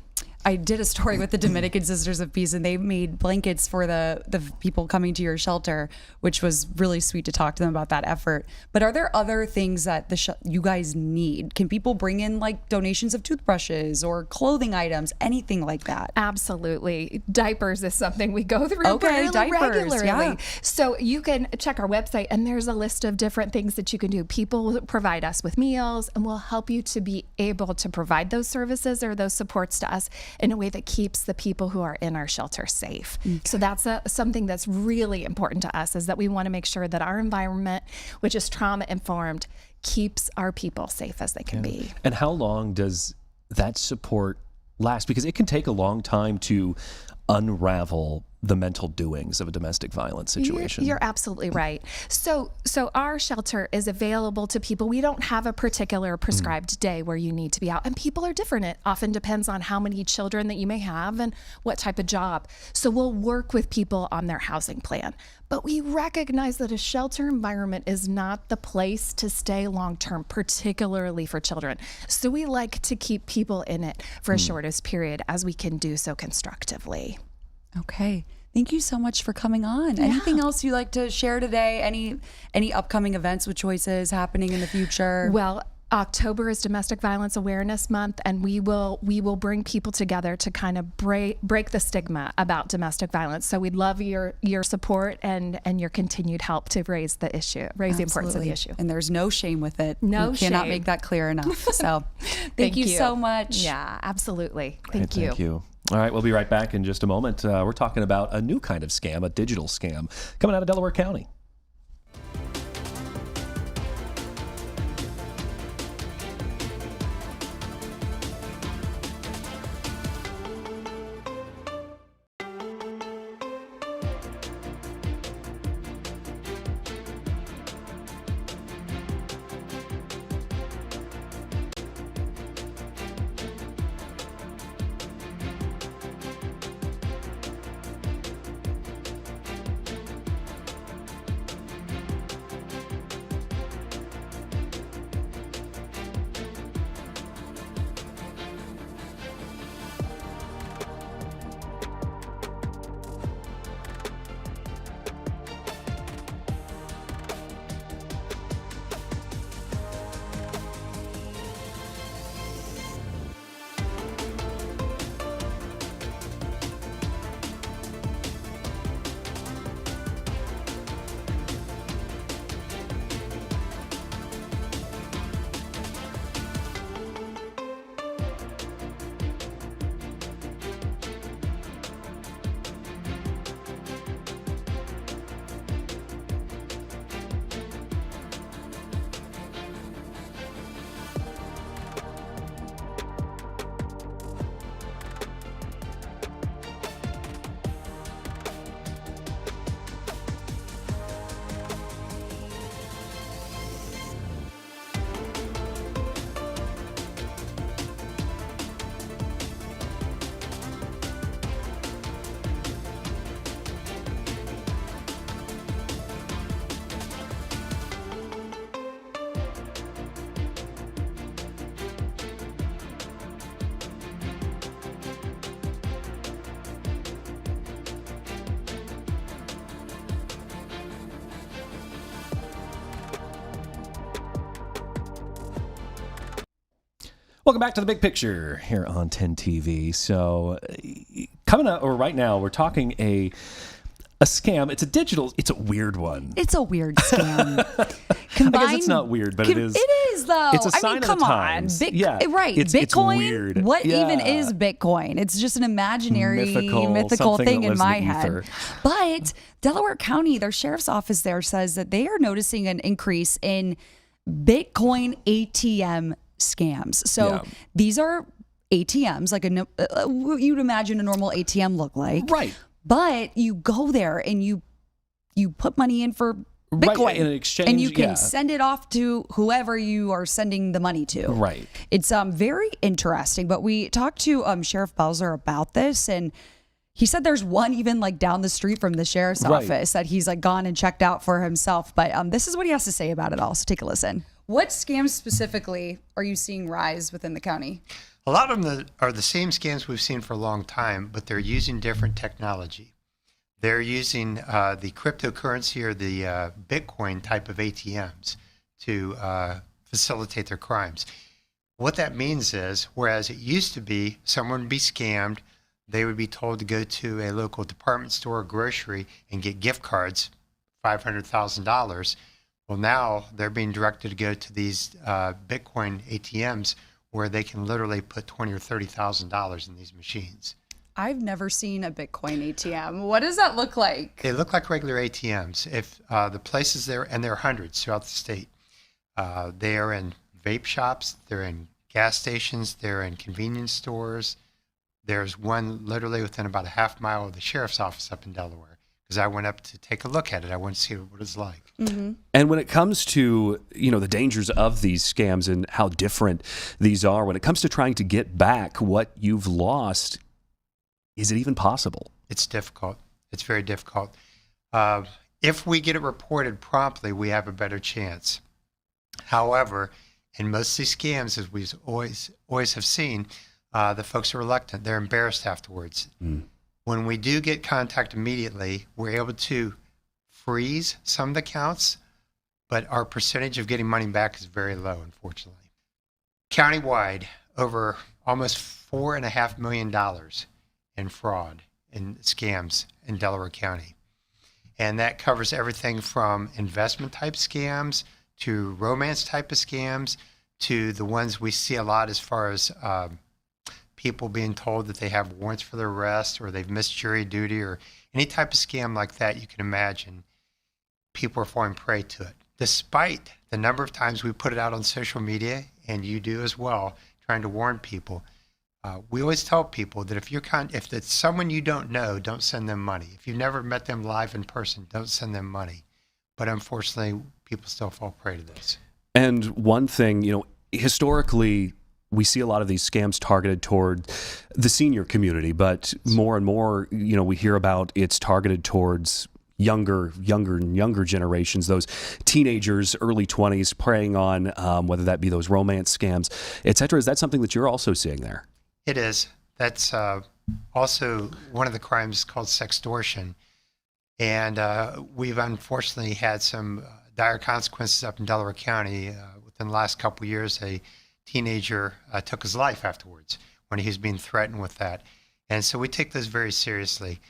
I did a story with the Dominican Sisters of Peace, and they made blankets for the people coming to your shelter, which was really sweet to talk to them about that effort. But are there other things that you guys need? Can people bring in like donations of toothbrushes or clothing items, anything like that? Absolutely. Diapers is something we go through regularly. Yeah. So you can check our website, and there's a list of different things that you can do. People provide us with meals, and we'll help you to be able to provide those services or those supports to us in a way that keeps the people who are in our shelter safe. So that's something that's really important to us, is that we want to make sure that our environment, which is trauma-informed, keeps our people safe as they can be. And how long does that support last? Because it can take a long time to unravel the mental doings of a domestic violence situation. You're absolutely right. So our shelter is available to people. We don't have a particular prescribed day where you need to be out, and people are different. It often depends on how many children that you may have and what type of job. So we'll work with people on their housing plan. But we recognize that a shelter environment is not the place to stay long-term, particularly for children. So we like to keep people in it for as shortest period as we can do so constructively. Okay. Thank you so much for coming on. Yeah. Anything else you'd like to share today? Any upcoming events with Choices happening in the future? Well, October is Domestic Violence Awareness Month, and we will bring people together to kind of break the stigma about domestic violence. So we'd love your support and your continued help to raise the issue, raise the importance of the issue. And there's no shame with it. No shame. Cannot shame. make that clear enough. So thank you so much. Yeah, absolutely. Thank you. All right, we'll be right back in just a moment. We're talking about a new kind of scam, a digital scam, coming out of Delaware County. Welcome back to The Big Picture here on 10 TV. So coming up, or right now, we're talking a scam. It's a weird one. It's a weird scam. I guess it's not weird, but it is. It is, though. It's a sign of the come times. on. Yeah. Right. It's Bitcoin. weird. What Yeah. even is Bitcoin? It's just an imaginary, mythical something thing that in lives my the head. ether. But Delaware County, their sheriff's office there says that they are noticing an increase in Bitcoin ATM scams. So these are ATMs, like you'd imagine a normal ATM look like. Right. But you go there and you put money in for Bitcoin Right, in exchange, and you can send it off to whoever you are sending the money to. Right. It's very interesting. But we talked to Sheriff Bowser about this, and he said there's one even like down the street from the sheriff's office that he's like gone and checked out for himself. But this is what he has to say about it all. So take a listen. What scams specifically are you seeing rise within the county? A lot of them are the same scams we've seen for a long time, but they're using different technology. They're using the cryptocurrency or the Bitcoin type of ATMs to facilitate their crimes. What that means is, whereas it used to be someone would be scammed, they would be told to go to a local department store or grocery and get gift cards, $500,000. Well, now they're being directed to go to these Bitcoin ATMs where they can literally put $20,000 or $30,000 in these machines. I've never seen a Bitcoin ATM. What does that look like? They look like regular ATMs. If the places there, and there are hundreds throughout the state, they are in vape shops, they're in gas stations, they're in convenience stores. There's one literally within about a half mile of the sheriff's office up in Delaware, because I went up to take a look at it. I wanted to see what it's like. Mm-hmm. And when it comes to, the dangers of these scams and how different these are, when it comes to trying to get back what you've lost, is it even possible? It's difficult. It's very difficult. If we get it reported promptly, we have a better chance. However, in most of these scams, as we always have seen, the folks are reluctant. They're embarrassed afterwards. When we do get contact immediately, we're able to freeze some of the accounts, but our percentage of getting money back is very low, unfortunately. Countywide, over almost $4.5 million in fraud and scams in Delaware County. And that covers everything from investment type scams to romance type of scams to the ones we see a lot as far as people being told that they have warrants for their arrest or they've missed jury duty or any type of scam like that you can imagine. People are falling prey to it. Despite the number of times we put it out on social media, and you do as well, trying to warn people, we always tell people that if it's someone you don't know, don't send them money. If you've never met them live in person, don't send them money. But unfortunately, people still fall prey to this. And one thing, historically, we see a lot of these scams targeted toward the senior community, but more and more, we hear about it's targeted towards younger generations, those teenagers, early 20s, preying on whether that be those romance scams, et cetera. Is that something that you're also seeing there? It is. That's also one of the crimes called sextortion. And we've unfortunately had some dire consequences up in Delaware County. Within the last couple of years, a teenager took his life afterwards when he was being threatened with that. And so we take this very seriously.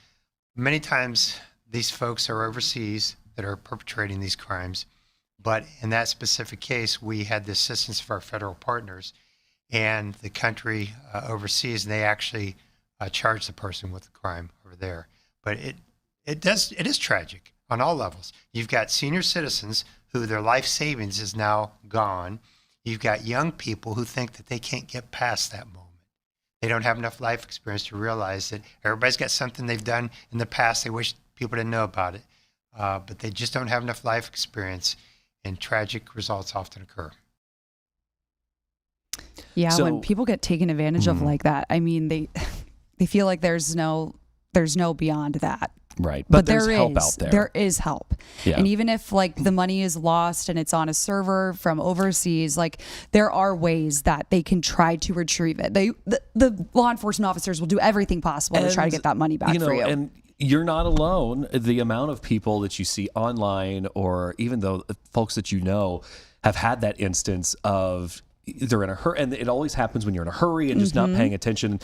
Many times these folks are overseas that are perpetrating these crimes. But in that specific case, we had the assistance of our federal partners and the country overseas, and they actually charged the person with the crime over there. But it is tragic on all levels. You've got senior citizens who their life savings is now gone. You've got young people who think that they can't get past that moment. They don't have enough life experience to realize that everybody's got something they've done in the past. They wish people didn't know about it, but they just don't have enough life experience, and tragic results often occur. Yeah, so, when people get taken advantage of like that, I mean, they feel like there's no beyond that. Right. But there's help out there. There is help. Yeah. And even if like the money is lost and it's on a server from overseas, like there are ways that they can try to retrieve it. The law enforcement officers will do everything possible to try to get that money back for you. And you're not alone. The amount of people that you see online or even though folks that have had that instance of they're in a hurry, and it always happens when you're in a hurry and just not paying attention.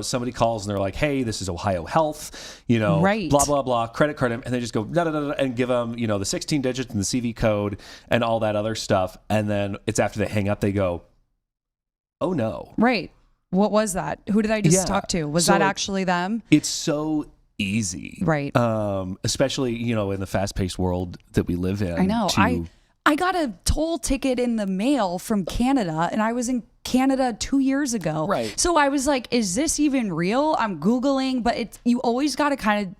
Somebody calls and they're like, "Hey, this is Ohio Health," Right. blah blah blah, credit card, and they just go da da da and give them, the 16 digits and the CV code and all that other stuff, and then it's after they hang up they go, "Oh no!" Right. What was that? Who did I just talk to? Was that actually them? It's so easy, right? Especially in the fast-paced world that we live in. I know. I got a toll ticket in the mail from Canada, and I was in Canada 2 years ago. Right. So I was like, is this even real? I'm Googling, but you always got to kind of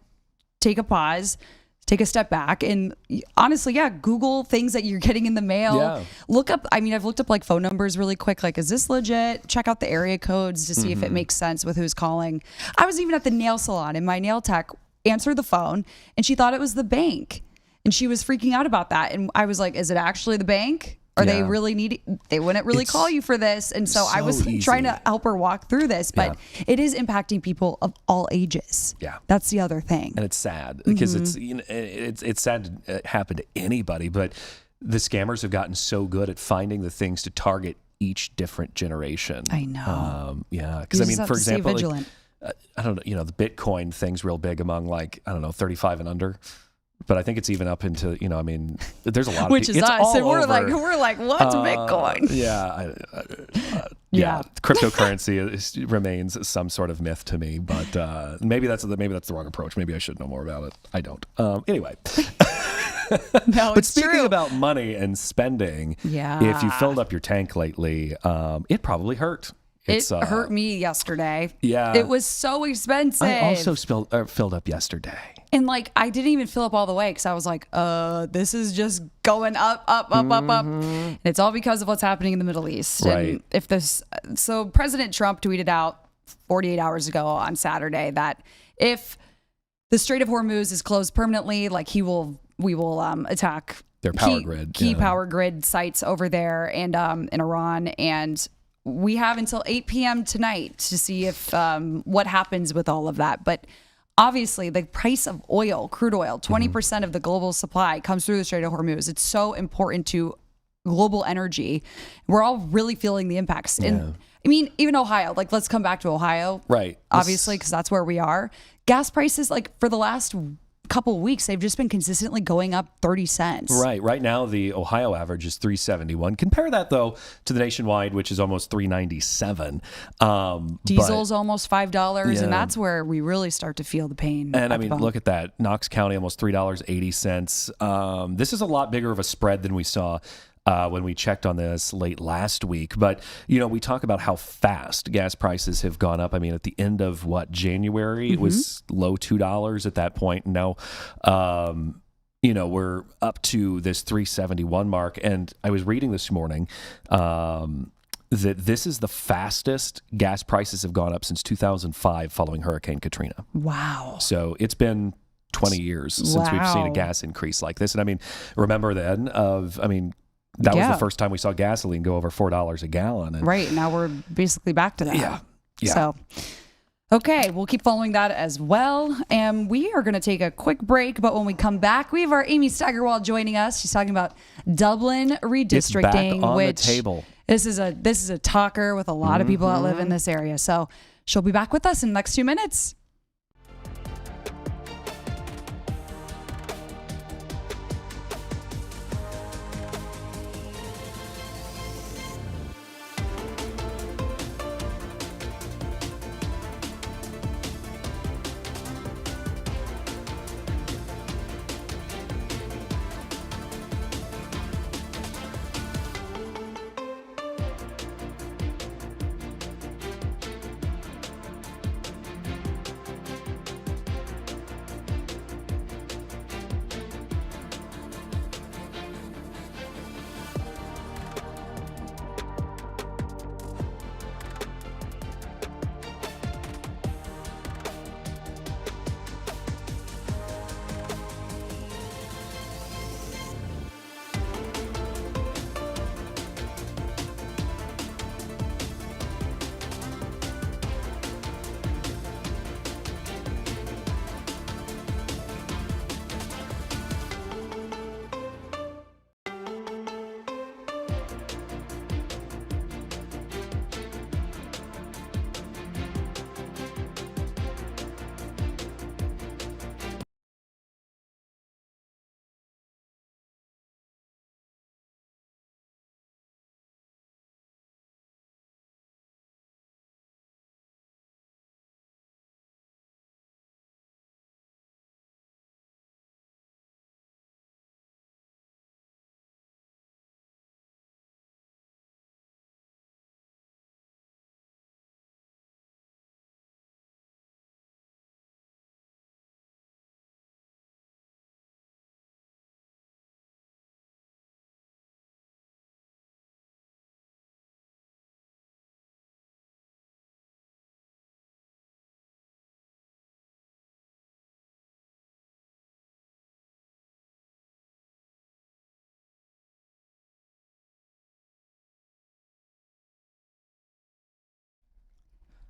take a pause, take a step back, and honestly, Google things that you're getting in the mail. Yeah. Look up, I've looked up like phone numbers really quick. Like, is this legit? Check out the area codes to see if it makes sense with who's calling. I was even at the nail salon, and my nail tech answered the phone, and she thought it was the bank. And she was freaking out about that. And I was like, is it actually the bank? Are they really they wouldn't really call you for this. And so I was trying to help her walk through this, but it is impacting people of all ages. Yeah. That's the other thing. And it's sad because it's sad to happen to anybody, but the scammers have gotten so good at finding the things to target each different generation. I know. Because for example, vigilant. I don't know, the Bitcoin thing's real big among 35 and under. But I think it's even up into, there's a lot of Which is it's us. And all we're over. like, what's Bitcoin? Cryptocurrency remains some sort of myth to me, but maybe that's the wrong approach. Maybe I should know more about it. I don't. Anyway. No, but speaking about money and spending, if you filled up your tank lately, it probably hurt. It hurt me yesterday. Yeah. It was so expensive. I also filled up yesterday. And I didn't even fill up all the way because I was like, this is just going up. And it's all because of what's happening in the Middle East. Right. And so President Trump tweeted out 48 hours ago on Saturday that if the Strait of Hormuz is closed permanently, we will attack their power grid, key power grid sites over there and in Iran. And we have until 8 p.m. tonight to see if what happens with all of that. But obviously, the price of oil, crude oil, 20% of the global supply comes through the Strait of Hormuz. It's so important to global energy. We're all really feeling the impacts. And even Ohio, let's come back to Ohio. Right. Obviously, because that's where we are. Gas prices, for the last couple of weeks, they've just been consistently going up 30 cents. Right. Right now, the Ohio average is $3.71. Compare that, though, to the nationwide, which is almost $3.97. Diesel's almost $5, and that's where we really start to feel the pain. And look at that. Knox County, almost $3.80. This is a lot bigger of a spread than we saw when we checked on this late last week. But, we talk about how fast gas prices have gone up. At the end of January, it was low $2 at that point. And now, we're up to this 371 mark. And I was reading this morning that this is the fastest gas prices have gone up since 2005 following Hurricane Katrina. Wow. So it's been 20 years since we've seen a gas increase like this. And remember then that was the first time we saw gasoline go over $4 a gallon. And right. Now we're basically back to that. Yeah. So, okay, we'll keep following that as well. And we are going to take a quick break. But when we come back, we have our Amy Steigerwald joining us. She's talking about Dublin redistricting, it's back on the table. This is a talker with a lot of people that live in this area. So she'll be back with us in the next 2 minutes.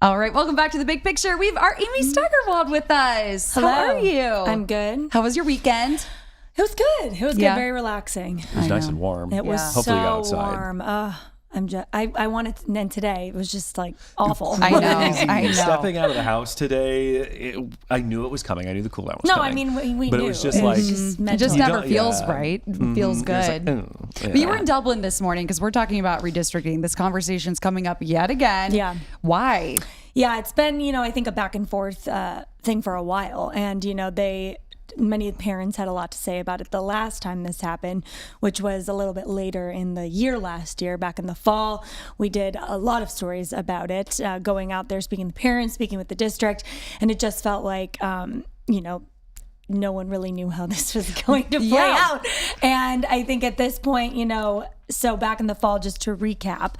All right, welcome back to The Big Picture. We have our Amy Steigerwald with us. Hello. How are you? I'm good. How was your weekend? It was good. It was Yeah. good. Very relaxing. It was nice and warm. It was Hopefully you got so outside. warm. I wanted, and then today it was just like awful. I know. Stepping out of the house today, I knew it was coming. I knew the cool down was No, coming. I mean, we but knew. it was just like, It just mentally. never don't- feels yeah. right. It feels You're just good. like, But you were in Dublin this morning because we're talking about redistricting. This conversation's coming up yet again. Yeah. Why? Yeah, it's been, I think a back and forth thing for a while. And, many parents had a lot to say about it the last time this happened, which was a little bit later in the year last year, back in the fall. We did a lot of stories about it, going out there, speaking to parents, speaking with the district. And it just felt like, no one really knew how this was going to play out. And I think at this point, so back in the fall, just to recap,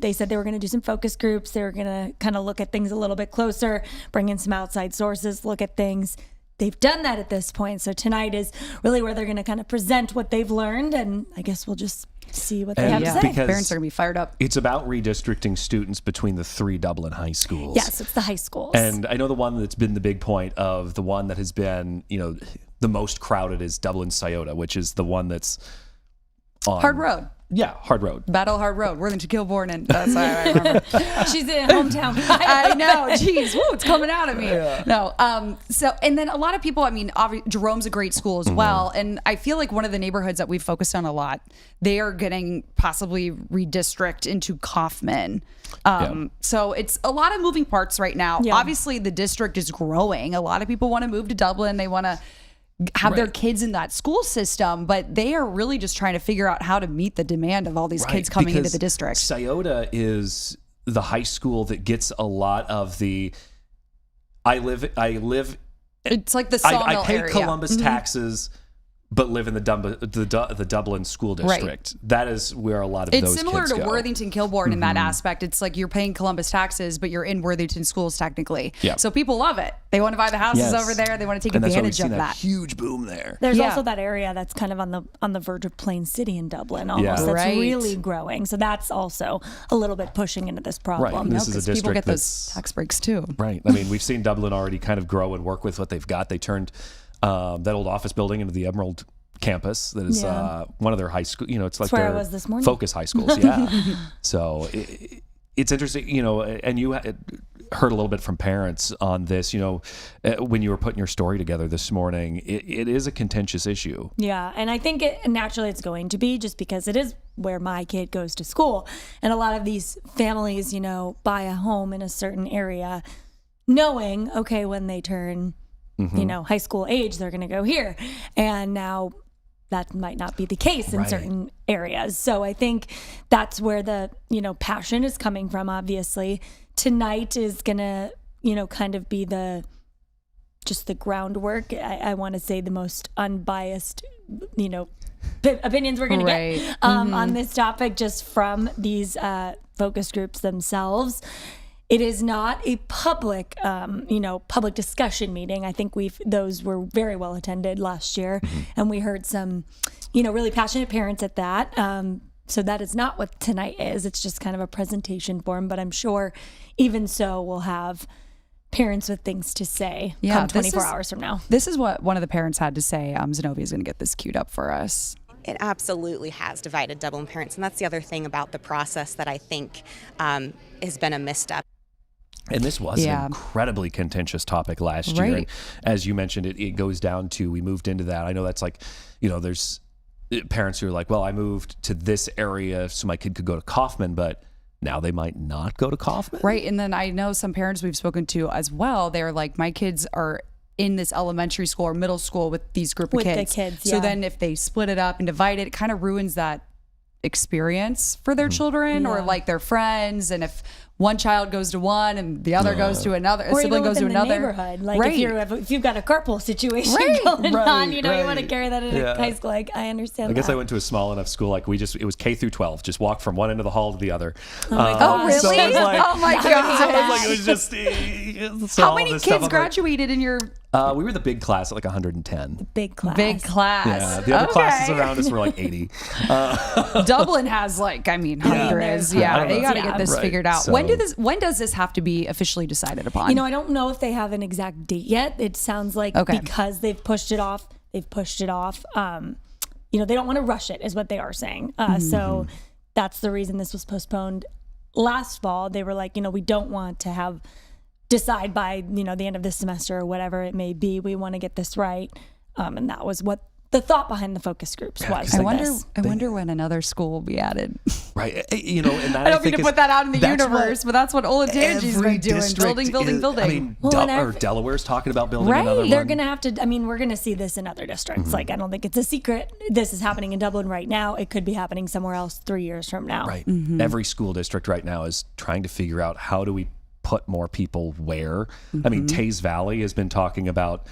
they said they were going to do some focus groups. They were going to kind of look at things a little bit closer, bring in some outside sources, look at things. They've done that at this point. So tonight is really where they're going to kind of present what they've learned. And I guess we'll just see what they have to say. Because Parents are going to be fired up. It's about redistricting students between the 3 Dublin high schools. Yes, it's the high schools. And I know the one that's been the big point of the one that has been, the most crowded is Dublin Scioto, which is the one that's on Hard road. Yeah, hard road. Battle Hard Road. Worthington Kilbourne, and that's how I remember. She's in hometown. I know. Jeez, woo, it's coming out of me. Yeah. No. So, and then a lot of people, Jerome's a great school as well. And I feel like one of the neighborhoods that we've focused on a lot, they are getting possibly redistrict into Kaufman. So it's a lot of moving parts right now. Yeah. Obviously, the district is growing. A lot of people want to move to Dublin. They want to have their kids in that school system, but they are really just trying to figure out how to meet the demand of all these kids coming into the district. Scioto is the high school that gets a lot of the I live It's like the sawmill I pay area. Columbus taxes but live in the Dublin school district. That is where a lot of it's those similar kids to go. Worthington Kilbourne in that aspect. It's like you're paying Columbus taxes, but you're in Worthington schools technically. Yeah. So people love it. They want to buy the houses Yes. over there. They want to take And that's why we've advantage seen of that. huge boom there. There's Yeah. also that area that's kind of on the verge of Plain City in Dublin almost. Yeah. That's Right. really growing. So that's also a little bit pushing into this problem. Right. This is a Because people district get those that's tax breaks too. right. I mean, we've seen Dublin already kind of grow and work with what they've got. They turned that old office building into the Emerald campus. That is Yeah. one of their high school. It's like where I their was this morning. focus high schools. Yeah. So it's interesting. And you heard a little bit from parents on this. When you were putting your story together this morning, it is a contentious issue. Yeah, and I think naturally it's going to be just because it is where my kid goes to school. And a lot of these families, buy a home in a certain area knowing, okay, when they turn, high school age, they're going to go here. And now that might not be the case in certain areas. So I think that's where the, passion is coming from, obviously. Tonight is going to, kind of be just the groundwork. I want to say the most unbiased, opinions we're going to get on this topic just from these focus groups themselves. It is not a public, public discussion meeting. I think those were very well attended last year, and we heard some, really passionate parents at that. So that is not what tonight is. It's just kind of a presentation form, but I'm sure even so we'll have parents with things to say come 24 hours from now. This is what one of the parents had to say. Zenobia is going to get this queued up for us. It absolutely has divided Dublin parents, and that's the other thing about the process that I think has been a misstep. And this was an incredibly contentious topic last year. And as you mentioned, it goes down to, we moved into that. I know that's like, there's parents who are like, well, I moved to this area so my kid could go to Kaufman, but now they might not go to Kaufman. Right. And then I know some parents we've spoken to as well, they're like, my kids are in this elementary school or middle school with these group of kids. The kids, So then if they split it up and divide it kind of ruins that experience for their children or like their friends. And if one child goes to one and the other goes to another, a or sibling even goes to within the another. neighborhood. Like if you've got a carpool situation going on, you want to carry that into high school. Like, I understand. I guess I went to a small enough school. Like it was K through 12. Just walk from one end of the hall to the other. Oh my God. Really? So it was like, oh my God. it was just. How many kids graduated in your We were the big class at like 110. Big class. Big class. Yeah, the other classes around us were like 80. Dublin has like, hundreds. Yeah, they got to get this right. figured out. So- When does this have to be officially decided upon? You know, I don't know if they have an exact date yet. It sounds like because they've pushed it off. You know, they don't want to rush it, is what they are saying. So that's the reason this was postponed last fall. They were like, you know, we don't want to decide by, you know, the end of this semester or whatever it may be. We want to get this right. And that was what the thought behind the focus groups was. I wonder when another school will be added. Right. You know, and that I don't mean to put that out in the universe, but that's what Olatanji's been doing. Building. I mean, Delaware's talking about building right. another one. They're going to have to, I mean, we're going to see this in other districts. Like, I don't think it's a secret. This is happening in Dublin right now. It could be happening somewhere else 3 years from now. Right. Every school district right now is trying to figure out how do we put more people where. I mean, Taze Valley has been talking about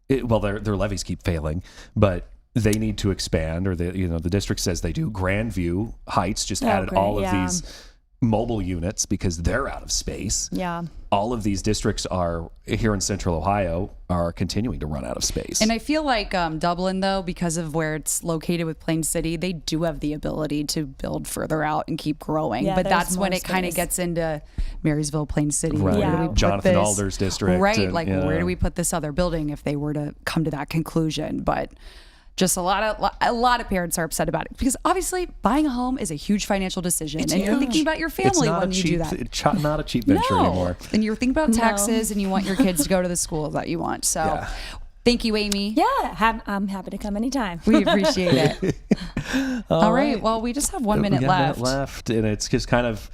their levies keep failing, but they need to expand, or the district says they do. Grandview Heights just added all of these mobile units because they're out of space. Yeah. All of these districts are here in Central Ohio are continuing to run out of space. And I feel like Dublin, though, because of where it's located with Plain City, they do have the ability to build further out and keep growing. Yeah, but that's there's when more it kind of space. gets into Marysville, Plain City. Right. Where do we put Jonathan this? Alder's district. Right. And, where do we put this other building if they were to come to that conclusion? But just a lot of parents are upset about it because obviously buying a home is a huge financial decision, and you're thinking about your family when you do that. It's not a cheap venture anymore. And you're thinking about taxes, and you want your kids to go to the school that you want. So, thank you, Amy. Yeah, I'm happy to come anytime. We appreciate it. All right. Well, we just have 1 minute left. And it's just kind of